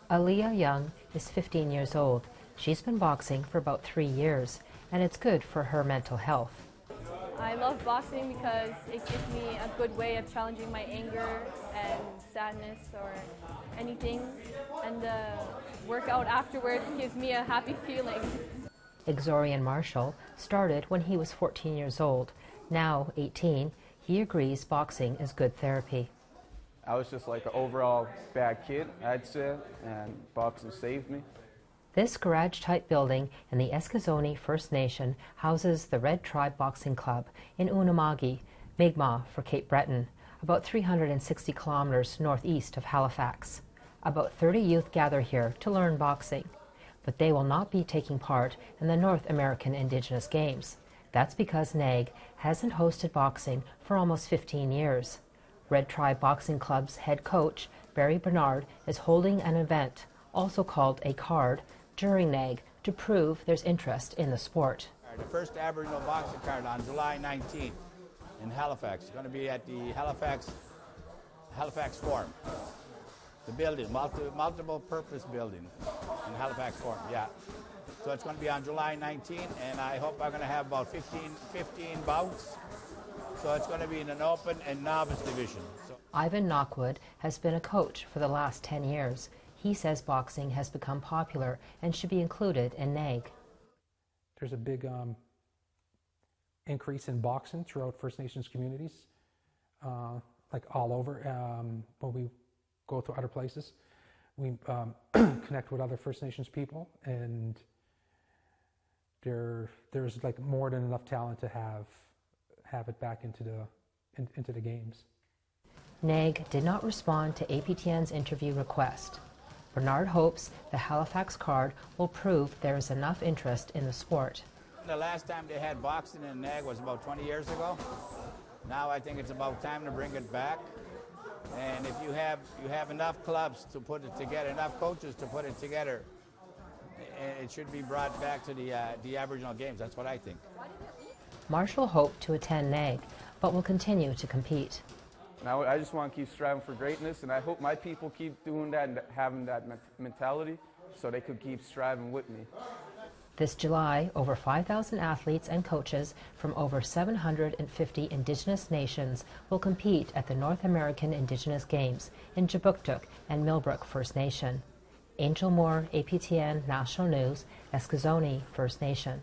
Aaliyah Young is 15 years old. She's been boxing for about 3 years, and it's good for her mental health. I love boxing because it gives me a good way of challenging my anger and sadness or anything, and the workout afterwards gives me a happy feeling. Exorian Marshall started when he was 14 years old. Now 18, he agrees boxing is good therapy. I was just like an overall bad kid, I'd say, and boxing saved me. This garage-type building in the Eskasoni First Nation houses the Red Tribe Boxing Club in Unama'ki, Mi'kmaq for Cape Breton, about 360 kilometers northeast of Halifax. About 30 youth gather here to learn boxing, but they will not be taking part in the North American Indigenous Games. That's because NAG hasn't hosted boxing for almost 15 years. Red Tribe Boxing Club's head coach, Barry Bernard, is holding an event, also called a card, during NAG to prove there's interest in the sport. The first Aboriginal boxing card on July 19th in Halifax. It's going to be at the Halifax Forum. The building, multiple purpose building in Halifax Forum, yeah. So it's going to be on July 19th, and I hope I'm going to have about 15 bouts. So it's going to be in an open and novice division. Ivan Knockwood has been a coach for the last 10 years. He says boxing has become popular and should be included in NAG. There's a big increase in boxing throughout First Nations communities, like all over. When we go to other places, we connect with other First Nations people, and there's like more than enough talent to have it back into the games. NAG did not respond to APTN's interview request. Bernard hopes the Halifax card will prove there is enough interest in the sport. The last time they had boxing in NAG was about 20 years ago. Now I think it's about time to bring it back. And if you have enough clubs to put it together, enough coaches to put it together, it should be brought back to the Aboriginal Games. That's what I think. Marshall hoped to attend NAG, but will continue to compete. Now I just want to keep striving for greatness, and I hope my people keep doing that and having that mentality so they could keep striving with me. This July, over 5,000 athletes and coaches from over 750 Indigenous nations will compete at the North American Indigenous Games in Jabuktuk and Millbrook First Nation. Angel Moore, APTN National News, Eskasoni First Nation.